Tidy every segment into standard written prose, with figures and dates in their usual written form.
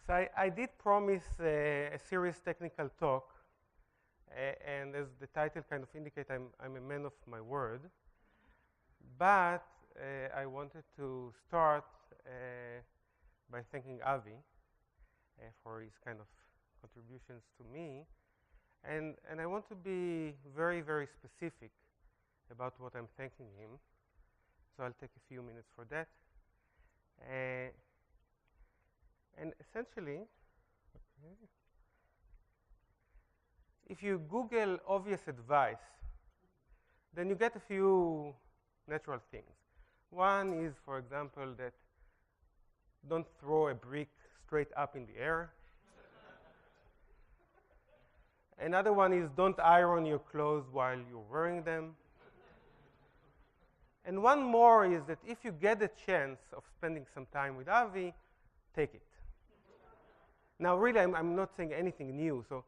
So I did promise a serious technical talk, and as the title kind of indicates, I'm a man of my word. But I wanted to start by thanking Avi for his kind of contributions to me. And I want to be very, very specific about what I'm thanking him. So I'll take a few minutes for that. And essentially, if you Google obvious advice, then you get a few natural things. One is, for example, that don't throw a brick straight up in the air. Another one is don't iron your clothes while you're wearing them. And one more is that if you get a chance of spending some time with Avi, take it. Now, really, I'm not saying anything new. So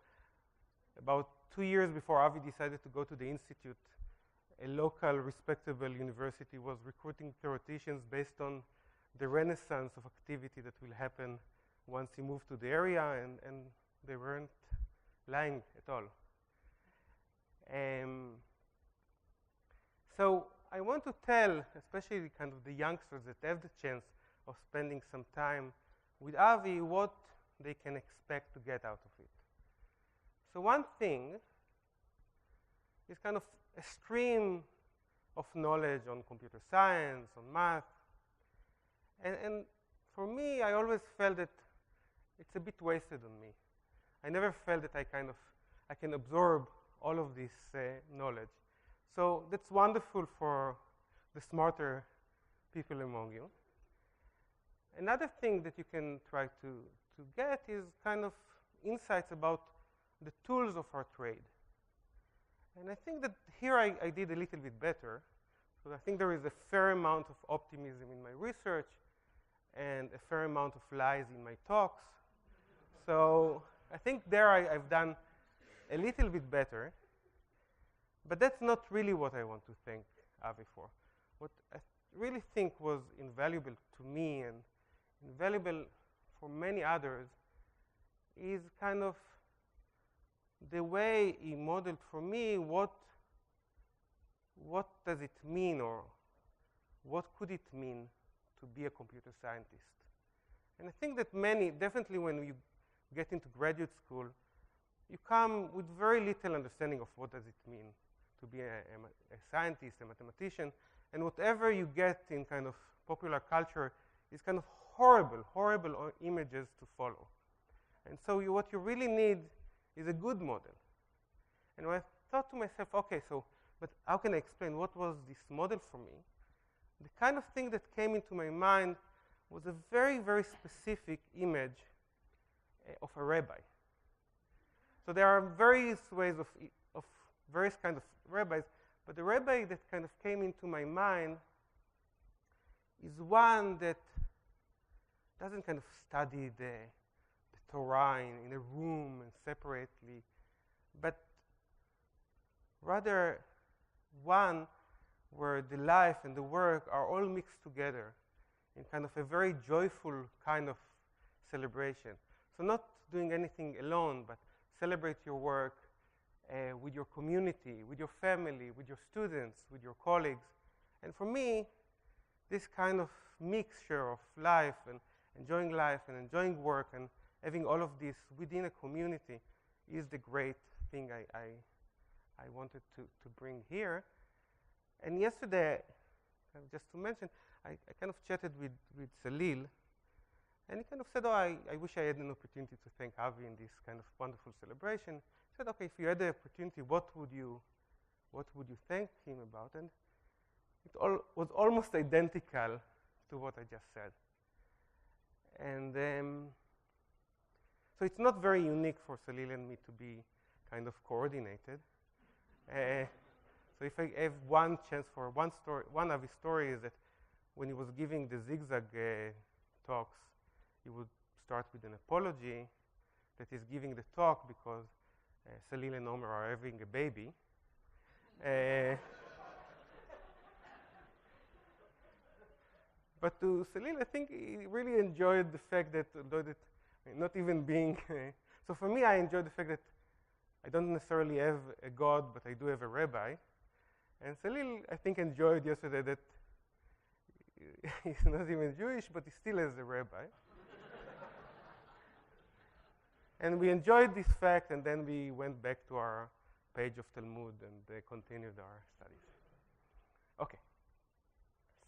about 2 years before Avi decided to go to the Institute, a local respectable university was recruiting theoreticians based on the renaissance of activity that will happen once he moved to the area, and they weren't lying at all. So I want to tell, especially kind of the youngsters that have the chance of spending some time with Avi, what they can expect to get out of it. So one thing is kind of a stream of knowledge on computer science, on math. And for me, I always felt that it's a bit wasted on me. I never felt that I can absorb all of this knowledge. So that's wonderful for the smarter people among you. Another thing that you can try to get is kind of insights about the tools of our trade. And I think that here I did a little bit better. So I think there is a fair amount of optimism in my research and a fair amount of lies in my talks. So I think there I've done a little bit better. But that's not really what I want to thank Avi for. What I really think was invaluable to me and invaluable for many others is kind of the way he modeled for me what does it mean, or what could it mean to be a computer scientist. And I think that many, definitely when you get into graduate school, you come with very little understanding of what does it mean to be a scientist, a mathematician, and whatever you get in kind of popular culture is kind of horrible images to follow. And so what you really need is a good model. And I thought to myself, okay, but how can I explain what was this model for me? The kind of thing that came into my mind was a very, very specific image of a rabbi. So there are various ways of various kinds of rabbis, but the rabbi that kind of came into my mind is one that doesn't kind of study the Torah in a room and separately, but rather one where the life and the work are all mixed together in kind of a very joyful kind of celebration. So not doing anything alone, but celebrate your work with your community, with your family, with your students, with your colleagues. And for me, this kind of mixture of life and enjoying work and having all of this within a community is the great thing I wanted to bring here. And yesterday, just to mention, I kind of chatted with Salil, and he kind of said, I wish I had an opportunity to thank Avi in this kind of wonderful celebration. He said, okay, if you had the opportunity, what would you thank him about? And it was almost identical to what I just said. And so it's not very unique for Salil and me to be kind of coordinated. So if I have one chance for one story, one of his stories is that when he was giving the zigzag talks, he would start with an apology that he's giving the talk because Salil and Omer are having a baby. But to Salil, I think he really enjoyed the fact that although that not even being. So for me, I enjoy the fact that I don't necessarily have a God, but I do have a rabbi. And Salil, I think, enjoyed yesterday that he's not even Jewish, but he still has a rabbi. And we enjoyed this fact, and then we went back to our page of Talmud and continued our studies. Okay.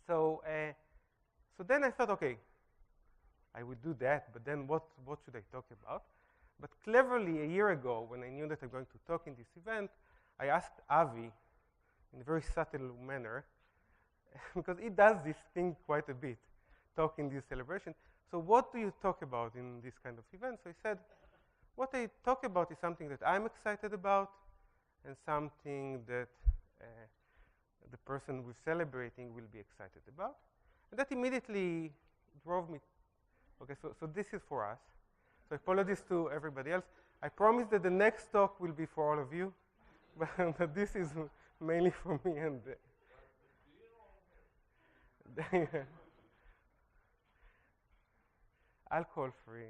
So then I thought, okay, I would do that, but then what should I talk about? But cleverly, a year ago, when I knew that I'm going to talk in this event, I asked Avi, in a very subtle manner, because he does this thing quite a bit, talk in this celebration. So what do you talk about in this kind of event? So he said, what I talk about is something that I'm excited about and something that the person we're celebrating will be excited about. And that immediately drove me. Okay, so this is for us. So apologies to everybody else. I promise that the next talk will be for all of you, but this is mainly for me and alcohol-free.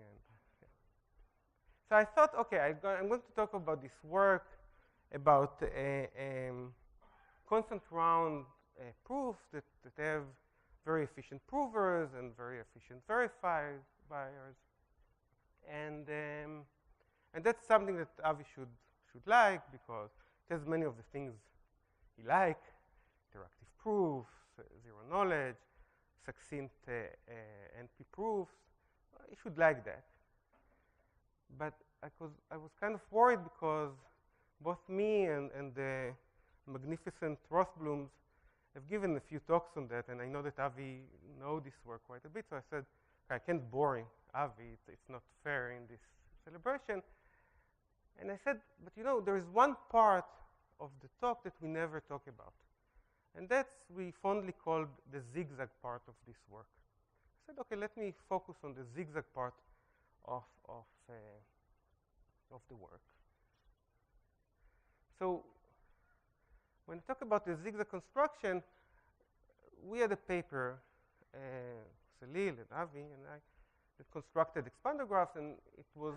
So I thought, okay, I'm going to talk about this work, about constant round proofs that have very efficient provers and very efficient verifiers. And that's something that Avi should like, because it has many of the things he likes: interactive proofs, zero knowledge, succinct NP proofs. He should like that. But I was kind of worried, because both me and the magnificent Rothblums have given a few talks on that, and I know that Avi knows this work quite a bit, so I said, I can't bore Avi, it's not fair in this celebration. And I said, but there is one part of the talk that we never talk about, and that's we fondly called the zigzag part of this work. I said, okay, let me focus on the zigzag part of the work. So when I talk about the zigzag construction, we had a paper, Salil and Avi and I, that constructed expander graphs, and it was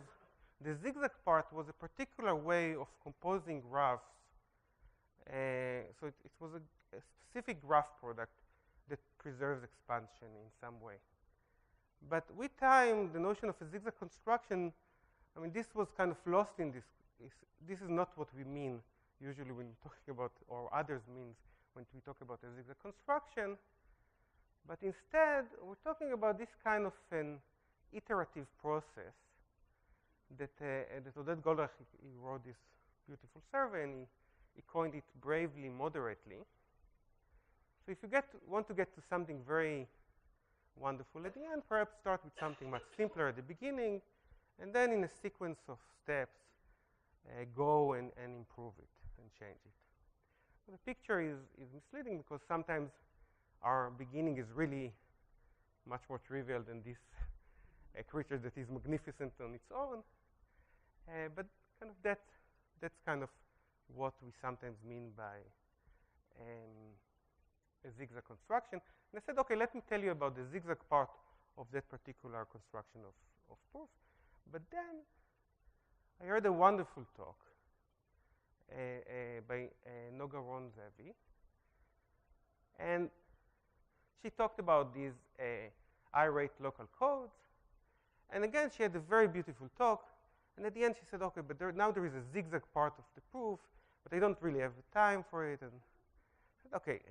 the zigzag part was a particular way of composing graphs. So it was a specific graph product that preserves expansion in some way. But with time, the notion of a zigzag construction, this was kind of lost in this. This is not what we mean usually when talking about, or others means when we talk about a zigzag construction. But instead, we're talking about this kind of an iterative process that Oded Goldreich, he wrote this beautiful survey, and he coined it bravely, moderately. So if you want to get to something very wonderful at the end, perhaps start with something much simpler at the beginning, and then in a sequence of steps, go and improve it and change it. So the picture is misleading, because sometimes our beginning is really much more trivial than this creature that is magnificent on its own. But kind of that's kind of what we sometimes mean by a zigzag construction. And I said, okay, let me tell you about the zigzag part of that particular construction of proof. But then I heard a wonderful talk by Noga Ron-Zevi. And she talked about these irate local codes. And again, she had a very beautiful talk. And at the end, she said, okay, but now there is a zigzag part of the proof, but I don't really have the time for it. And I said, okay,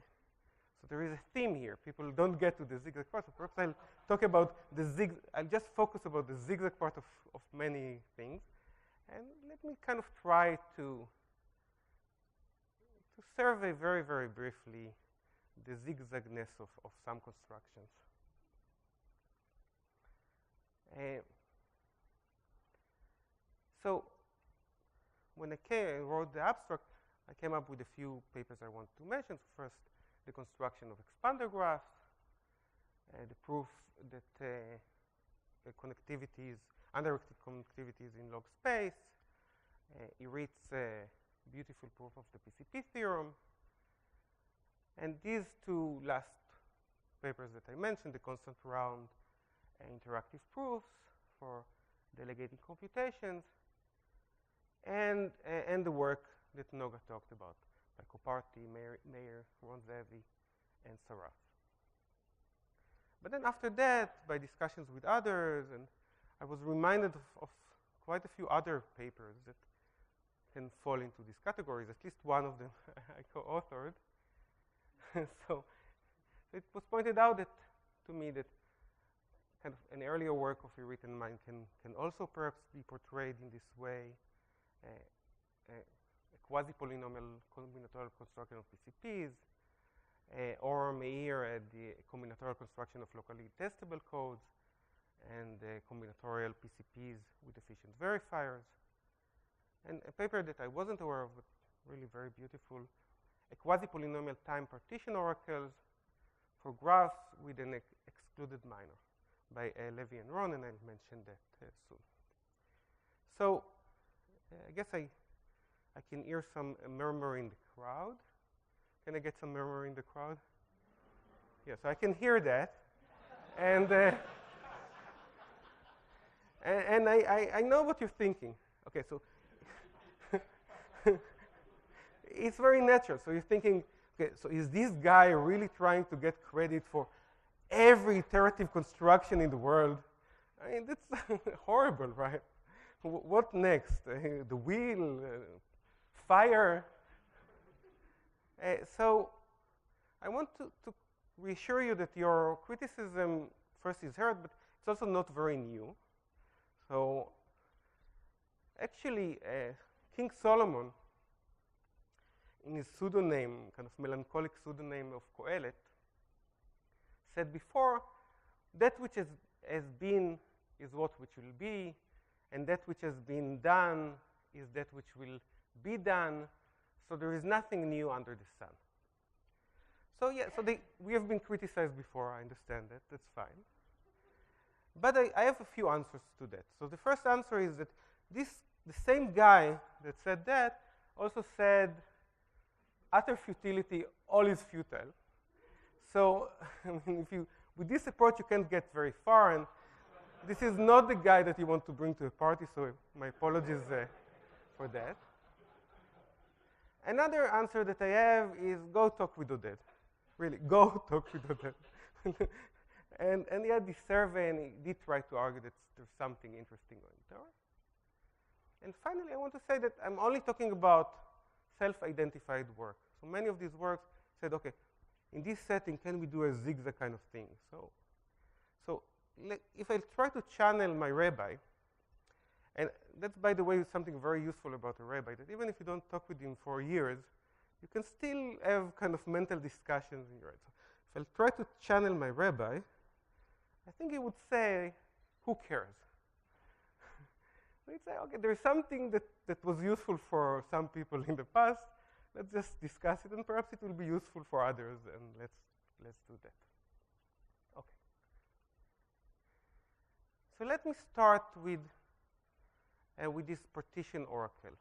so there is a theme here. People don't get to the zigzag part. So perhaps I'll talk about the zigzag. I'll just focus about the zigzag part of many things. And let me kind of try to survey very, very briefly the zigzagness of some constructions. So when I wrote the abstract, I came up with a few papers I want to mention. So first, the construction of expander graphs, the proof that connectivities, undirected connectivities in log space, Irit's beautiful proof of the PCP theorem. And these two last papers that I mentioned, the constant round interactive proofs for delegating computations, and the work that Noga talked about by Koparty, Meir, Ron-Zevi, and Saraf. But then after that, by discussions with others, and I was reminded of quite a few other papers that can fall into these categories. At least one of them I co-authored. So it was pointed out that to me that kind of an earlier work of a written mind can also perhaps be portrayed in this way. A quasi-polynomial combinatorial construction of PCPs, or Meir had the combinatorial construction of locally testable codes, and combinatorial PCPs with efficient verifiers. And a paper that I wasn't aware of, but really very beautiful, a quasi-polynomial time partition oracles for graphs with an excluded minor by Levy and Ron, and I'll mention that soon. So I guess I can hear some murmur in the crowd. Can I get some murmur in the crowd? Yeah, so I can hear that. And and I know what you're thinking. Okay, so it's very natural. So you're thinking, okay, so is this guy really trying to get credit for every iterative construction in the world? I mean, that's horrible, right? What next? The wheel? Fire? So I want to reassure you that your criticism first is heard, but it's also not very new. So actually, King Solomon, in his pseudonym, kind of melancholic pseudonym of Kohelet, said before, that which has been is what which will be, and that which has been done is that which will be done. So there is nothing new under the sun. So yeah, so we have been criticized before, I understand that, that's fine. But I have a few answers to that. So the first answer is that the same guy that said that also said utter futility, all is futile. So I mean, with this approach, you can't get very far, and this is not the guy that you want to bring to a party, so my apologies for that. Another answer that I have is go talk with Oded. Really, go talk with Oded. and he had this survey, and he did try to argue that there's something interesting going there. And finally, I want to say that I'm only talking about self-identified work. So many of these works said, okay, in this setting, can we do a zigzag kind of thing? So if I try to channel my rabbi, and that's, by the way, something very useful about a rabbi, that even if you don't talk with him for years, you can still have kind of mental discussions in your head. So if I try to channel my rabbi, I think he would say, who cares? He'd say, okay, there's something that was useful for some people in the past. Let's just discuss it, and perhaps it will be useful for others, and let's do that. Okay. So let me start with this partition oracle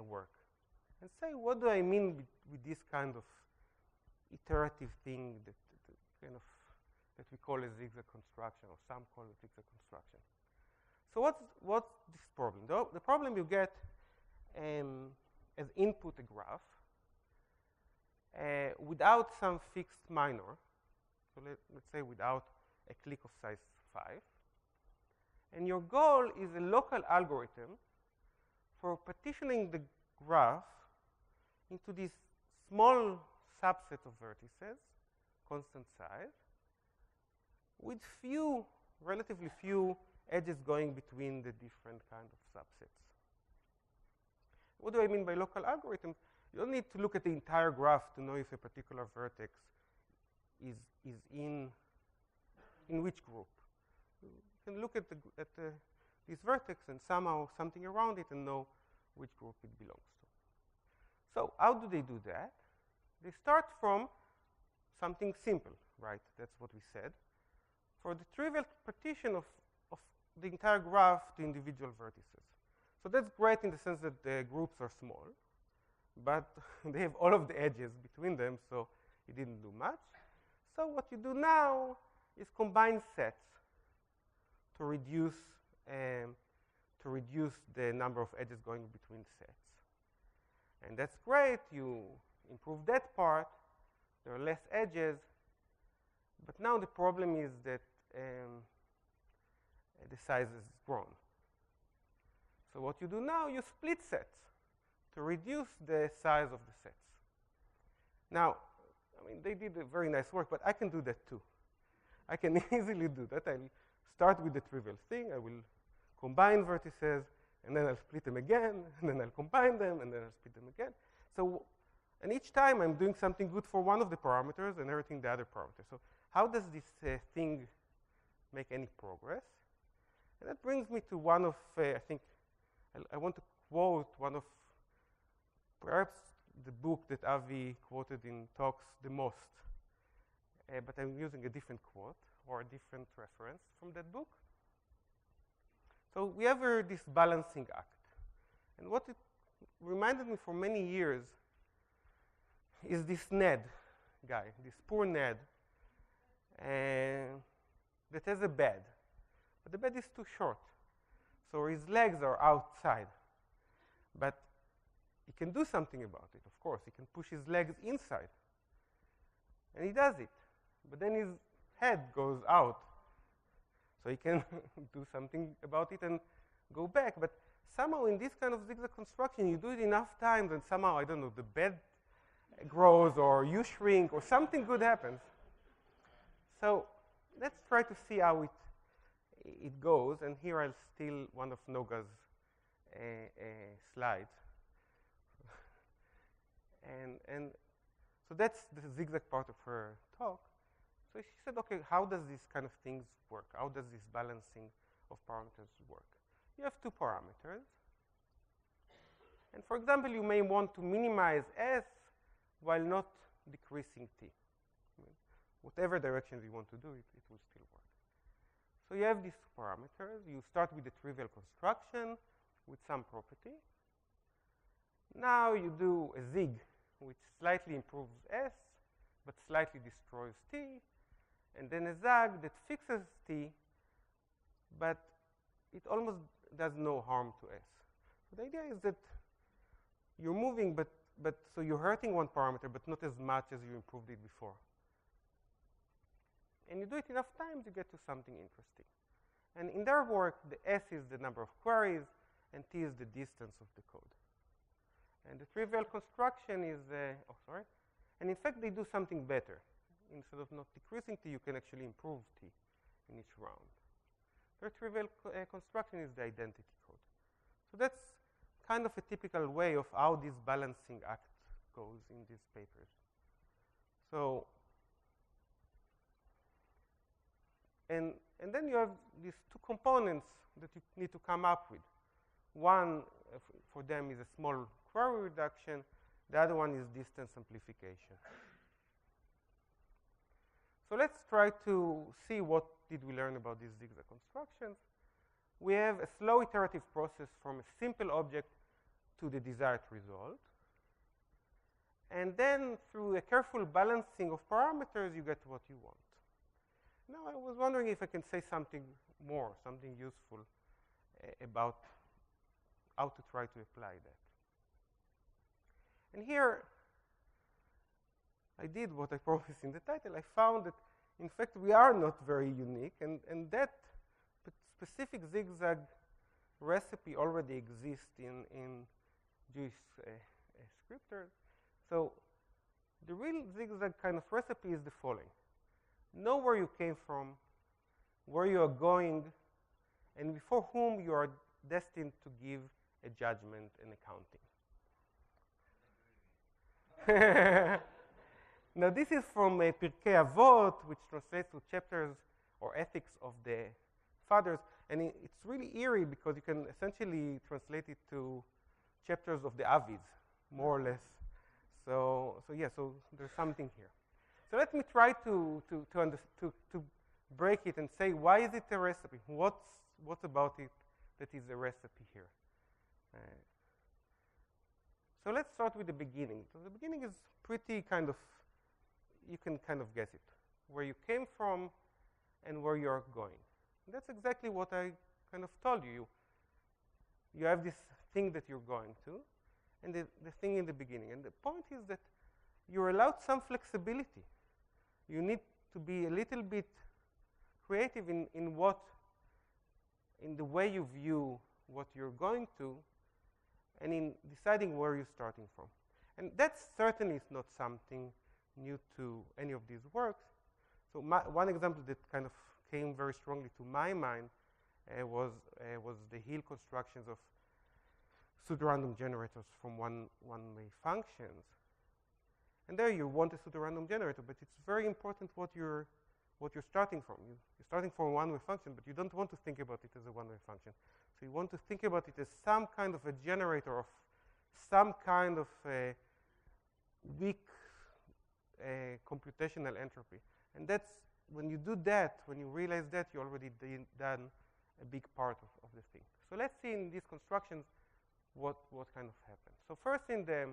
work, and say, what do I mean with this kind of iterative thing that we call a zigzag construction, or some call a zigzag construction? So what's this problem? The problem you get as input a graph without some fixed minor. So let's say without a clique of size 5. And your goal is a local algorithm for partitioning the graph into this small subset of vertices, constant size, with relatively few edges going between the different kind of subsets. What do I mean by local algorithms? You don't need to look at the entire graph to know if a particular vertex is in which group. You can look at this vertex and somehow something around it and know which group it belongs to. So how do they do that? They start from something simple, right? That's what we said. For the trivial partition of the entire graph to individual vertices. So that's great in the sense that the groups are small, but they have all of the edges between them, so it didn't do much. So what you do now is combine sets to reduce to reduce the number of edges going between sets. And that's great. You improve that part. There are less edges. But now the problem is that the size has grown. So what you do now, you split sets to reduce the size of the sets. Now, I mean, they did a very nice work, but I can do that too. I can easily do that. I'll start with the trivial thing. I will combine vertices, and then I'll split them again, and then I'll combine them, and then I'll split them again. So, and each time I'm doing something good for one of the parameters and hurting the other parameter. So how does this thing make any progress? And that brings me to one of, I think, I want to quote one of perhaps the book that Avi quoted in talks the most. But I'm using a different quote or a different reference from that book. So we have this balancing act. And what it reminded me for many years is this Ned guy, this poor Ned, that has a bed. But the bed is too short. So his legs are outside. But he can do something about it, of course. He can push his legs inside. And he does it. But then his head goes out. So he can do something about it and go back. But somehow in this kind of zigzag construction, you do it enough times, and somehow, I don't know, the bed grows or you shrink or something good happens. So let's try to see how it goes. And here I'll steal one of Noga's slides. And so that's the zigzag part of her talk. So she said, okay, how does these kind of things work? How does this balancing of parameters work? You have two parameters. And for example, you may want to minimize S while not decreasing T. I mean, whatever directions you want to do, it will still work. So you have these parameters. You start with the trivial construction with some property. Now you do a zig, which slightly improves S, but slightly destroys T. And then a zag that fixes T, but it almost does no harm to S. So the idea is that you're moving, but so you're hurting one parameter, but not as much as you improved it before. And you do it enough times, you get to something interesting. And in their work, the S is the number of queries, and T is the distance of the code. And the trivial construction is, and in fact, they do something better. Instead of not decreasing T, you can actually improve T in each round. Their trivial construction is the identity code. So that's kind of a typical way of how this balancing act goes in these papers. So, and then you have these two components that you need to come up with. One for them is a small query reduction. The other one is distance amplification. So let's try to see what did we learn about these zigzag constructions. We have a slow iterative process from a simple object to the desired result. And then through a careful balancing of parameters, you get what you want. Now I was wondering if I can say something more, something useful about how to try to apply that. And here, I did what I promised in the title. I found that, in fact, we are not very unique, and that specific zigzag recipe already exists in Jewish scriptures. So the real zigzag kind of recipe is the following. Know where you came from, where you are going, and before whom you are destined to give a judgment and accounting. Now, this is from Pirkei Avot, which translates to chapters or ethics of the fathers. And it's really eerie because you can essentially translate it to chapters of the Avids, more or less. So there's something here. So let me try to break it and say, why is it a recipe? What's about it that is a recipe here? So let's start with the beginning. So the beginning is pretty kind of, you can kind of guess it, where you came from and where you're going. And that's exactly what I kind of told you. You have this thing that you're going to, and the thing in the beginning. And the point is that you're allowed some flexibility. You need to be a little bit creative in the way you view what you're going to, and in deciding where you're starting from. And that certainly is not something new to any of these works. So one example that kind of came very strongly to my mind was the Hill constructions of pseudorandom generators from one-way functions. And there you want a pseudorandom generator, but it's very important what you're starting from. You're starting from a one-way function, but you don't want to think about it as a one-way function. So you want to think about it as some kind of a generator of some kind of weak computational entropy. And that's, when you do that, when you realize that, you already done a big part of the thing. So let's see in these constructions what kind of happens. So first, in the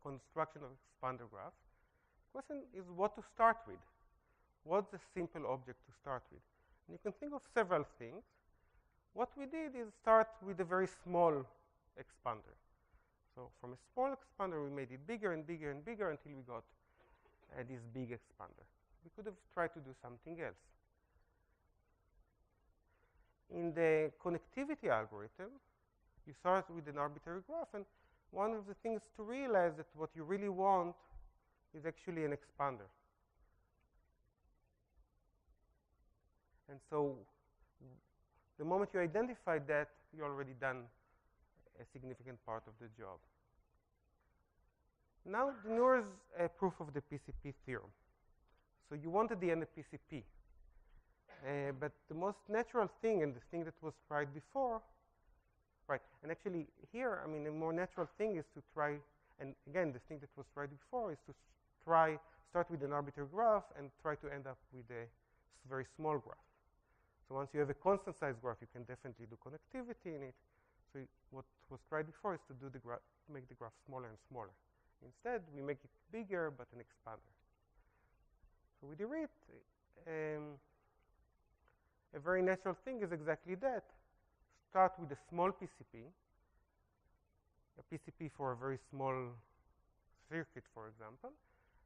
construction of expander graph, the question is what to start with. What's a simple object to start with? And you can think of several things. What we did is start with a very small expander. So from a small expander, we made it bigger and bigger and bigger until we got this big expander. We could have tried to do something else. In the connectivity algorithm, you start with an arbitrary graph, and one of the things to realize that what you really want is actually an expander. And so the moment you identify that, you've already done a significant part of the job. Now, Neuer's proof of the PCP theorem. So you want at the end a PCP. But the most natural thing, and the thing that was tried before, right, and actually here, I mean, a more natural thing is to try, and again, the thing that was tried before is to start with an arbitrary graph and try to end up with a very small graph. So once you have a constant size graph, you can definitely do connectivity in it. So what was tried before is to do make the graph smaller and smaller. Instead, we make it bigger, but an expander. So with Irit, a very natural thing is exactly that. Start with a small PCP, a PCP for a very small circuit, for example,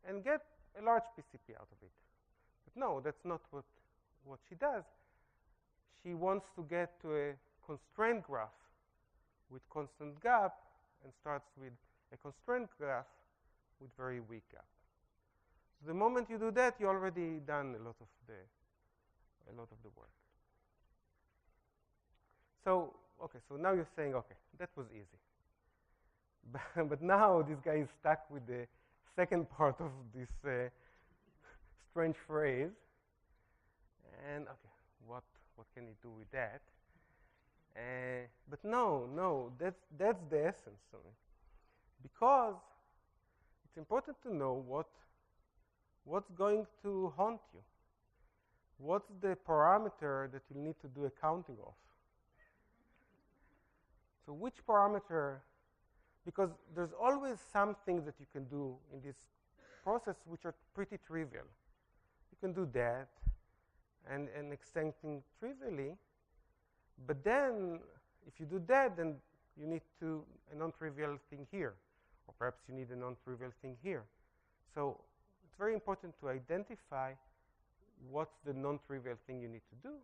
and get a large PCP out of it. But no, that's not what she does. She wants to get to a constrained graph with constant gap and starts with a constrained graph with very weak gap. So the moment you do that, you already done a lot of the work. So, okay, so now you're saying, okay, that was easy. But now this guy is stuck with the second part of this strange phrase. And okay, what can he do with that? But no, that's the essence of it. Because it's important to know what's going to haunt you. What's the parameter that you need to do accounting of? So which parameter, because there's always some things that you can do in this process which are pretty trivial. You can do that and extend things trivially, but then if you do that, then you need a non-trivial thing here, or perhaps you need a non-trivial thing here. So it's very important to identify what's the non-trivial thing you need to do.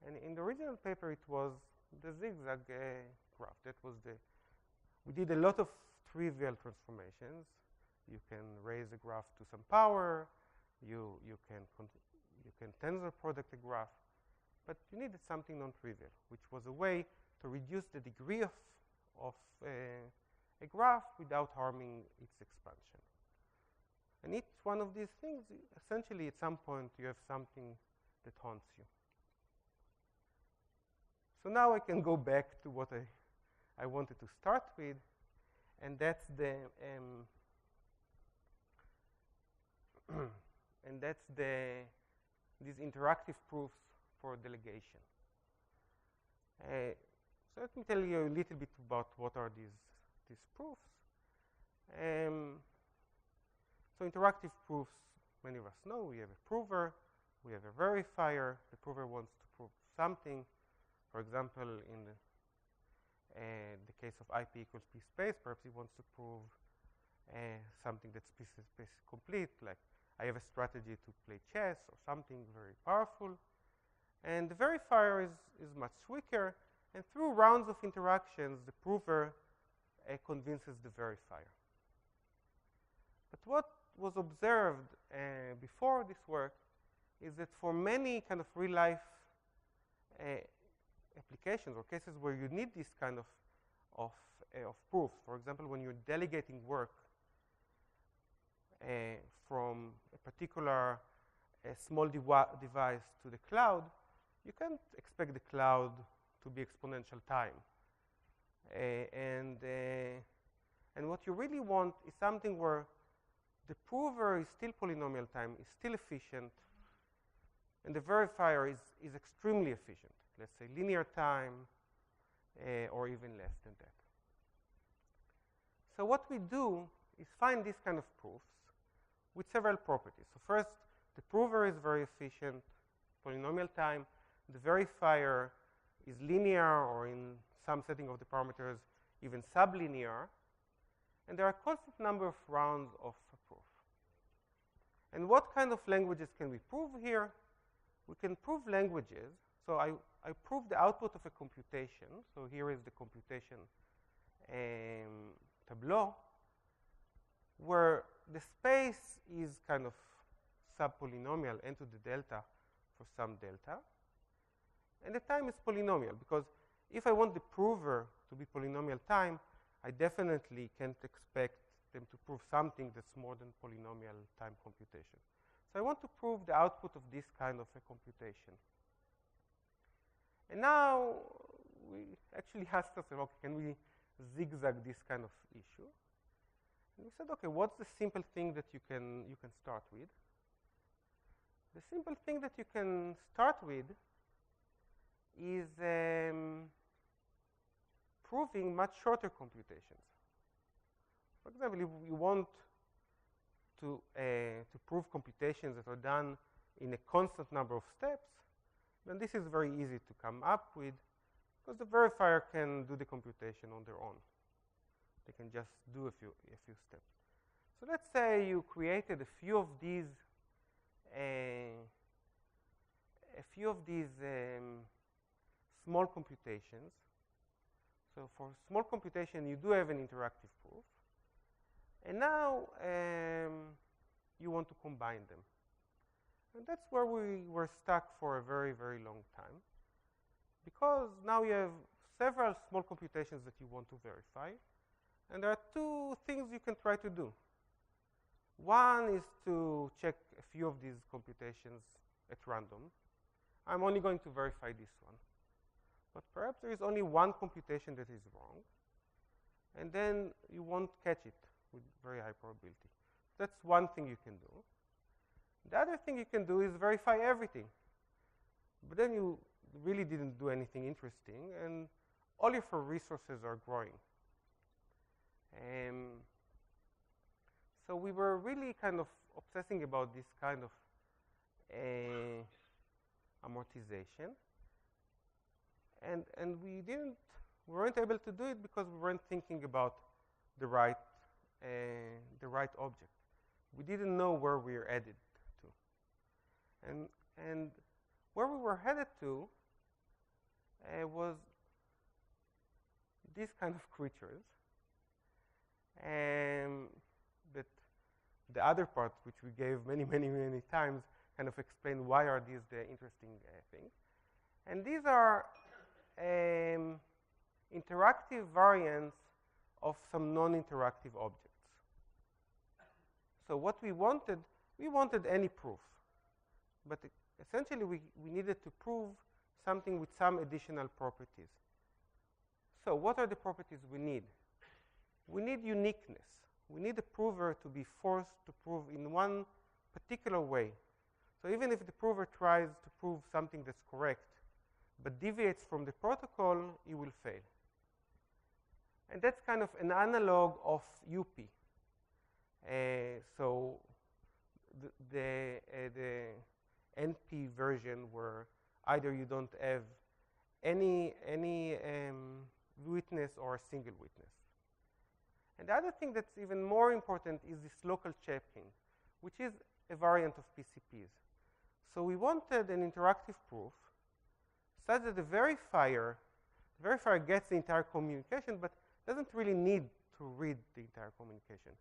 And in the original paper, it was the zigzag graph. That was we did a lot of trivial transformations. You can raise a graph to some power. You can tensor product a graph. But you needed something non-trivial, which was a way to reduce the degree of a graph without harming its expansion. And each one of these things, essentially, at some point, you have something that haunts you. So now I can go back to what I wanted to start with, and that's these interactive proofs for delegation. So let me tell you a little bit about what are these proofs. So interactive proofs, many of us know. We have a prover, we have a verifier. The prover wants to prove something. For example, in the case of IP equals P space, perhaps he wants to prove something that's P space complete, like I have a strategy to play chess or something very powerful. And the verifier is much weaker, and through rounds of interactions, the prover convinces the verifier. But what was observed before this work is that for many kind of real-life applications or cases where you need this kind of proofs, for example, when you're delegating work from a particular small device to the cloud, you can't expect the cloud to be exponential time. And what you really want is something where the prover is still polynomial time, is still efficient, and the verifier is extremely efficient. Let's say linear time, or even less than that. So what we do is find these kind of proofs with several properties. So first, the prover is very efficient, polynomial time. The verifier is linear, or in some setting of the parameters, even sublinear. And there are a constant number of rounds of proof. And what kind of languages can we prove here? We can prove languages. So I prove the output of a computation. So here is the computation tableau, where the space is kind of subpolynomial n to the delta for some delta. And the time is polynomial, because if I want the prover to be polynomial time, I definitely can't expect them to prove something that's more than polynomial time computation. So I want to prove the output of this kind of a computation. And now we actually asked ourselves, okay, can we zigzag this kind of issue? And we said, okay, what's the simple thing that you can start with? The simple thing that you can start with is proving much shorter computations. For example, if you want to prove computations that are done in a constant number of steps, then this is very easy to come up with, because the verifier can do the computation on their own. They can just do a few steps. So let's say you created a few of these small computations. So for small computation, you do have an interactive proof. And now you want to combine them. And that's where we were stuck for a very, very long time, because now you have several small computations that you want to verify. And there are two things you can try to do. One is to check a few of these computations at random. I'm only going to verify this one. But perhaps there is only one computation that is wrong, and then you won't catch it with very high probability. That's one thing you can do. The other thing you can do is verify everything. But then you really didn't do anything interesting, and all of your resources are growing. So we were really kind of obsessing about this kind of amortization. And we weren't able to do it because we weren't thinking about the right object. We didn't know where we were headed to. And where we were headed to was these kind of creatures. That the other part, which we gave many, many, many times, kind of explain why are these the interesting things. And these are interactive variants of some non-interactive objects. So what we wanted any proof. But essentially, we needed to prove something with some additional properties. So what are the properties we need? We need uniqueness. We need the prover to be forced to prove in one particular way. So even if the prover tries to prove something that's correct, but deviates from the protocol, he will fail. And that's kind of an analog of UP. So the NP version, where either you don't have any witness or a single witness. And the other thing that's even more important is this local checking, which is a variant of PCPs. So we wanted an interactive proof such that the verifier gets the entire communication, but doesn't really need to read the entire communication.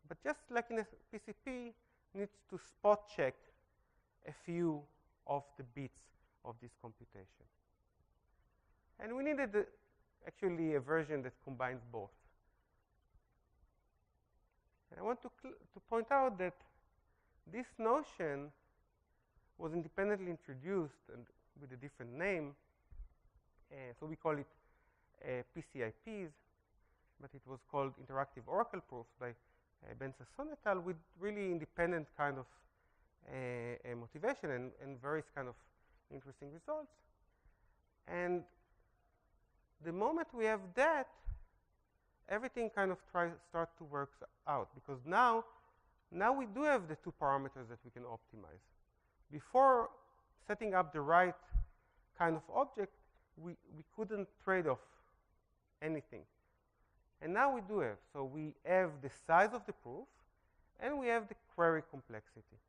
But just like in a PCP, needs to spot check a few of the bits of this computation. And we needed actually a version that combines both. And I want to point out that this notion was independently introduced and with a different name. So we call it PCIPs, but it was called interactive oracle proofs by Ben Sasson et al. With really independent kind of motivation and various kind of interesting results. And the moment we have that, everything kind of start to work out, because now we do have the two parameters that we can optimize. Before setting up the right kind of object, we couldn't trade off anything. And now we do have. So we have the size of the proof, and we have the query complexity.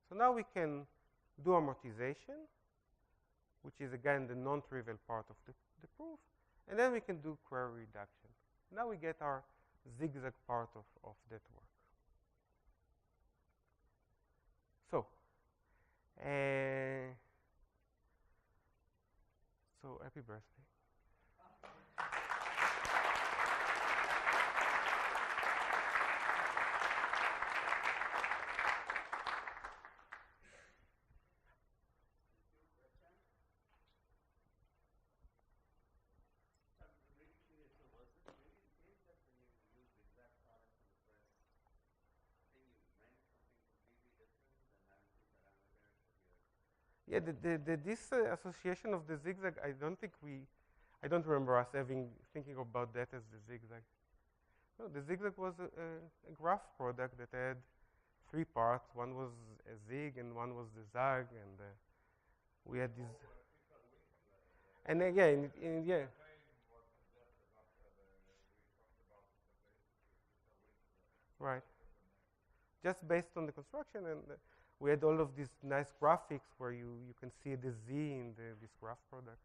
So now we can do amortization, which is, again, the non-trivial part of the proof. And then we can do query reduction. Now we get our zigzag part of that work. So, happy birthday. Yeah, this association of the zigzag, I don't remember us thinking about that as the zigzag. No, the zigzag was a graph product that had 3 parts. One was a zig, and one was the zag, and we had this. And again, yeah. Right. Just based on the construction, and we had all of these nice graphics where you can see the Z in this graph product.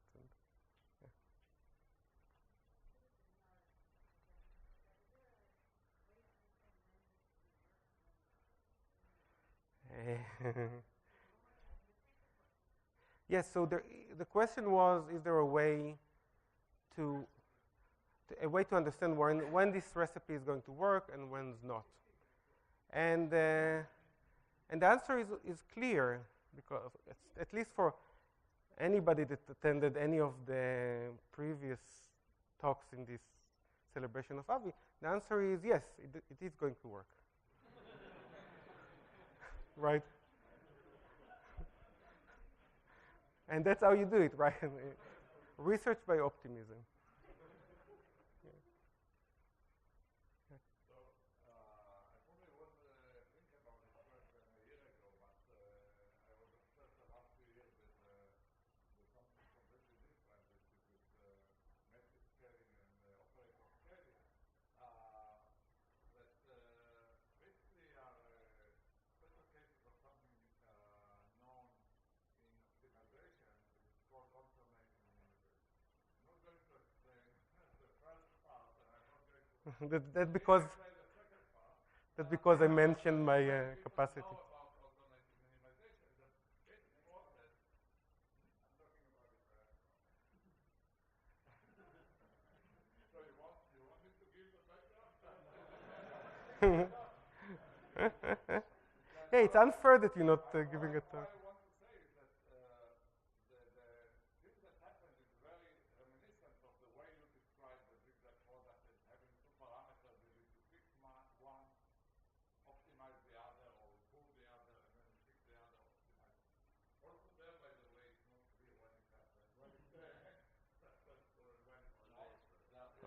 And yes, so the question was, is there a way to understand when this recipe is going to work and when it's not? And the answer is clear, because at least for anybody that attended any of the previous talks in this celebration of Avi, the answer is yes, it is going to work. Right? And that's how you do it, right? Research by optimism. That's because I mentioned my capacity. Hey, it's unfair that you're not giving a talk.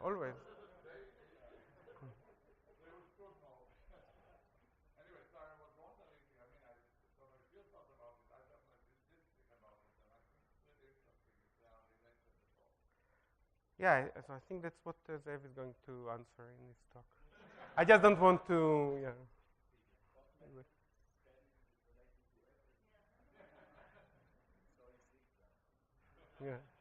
Always. Yeah, so I think that's what Zev is going to answer in his talk. I just don't want to, yeah. Yeah.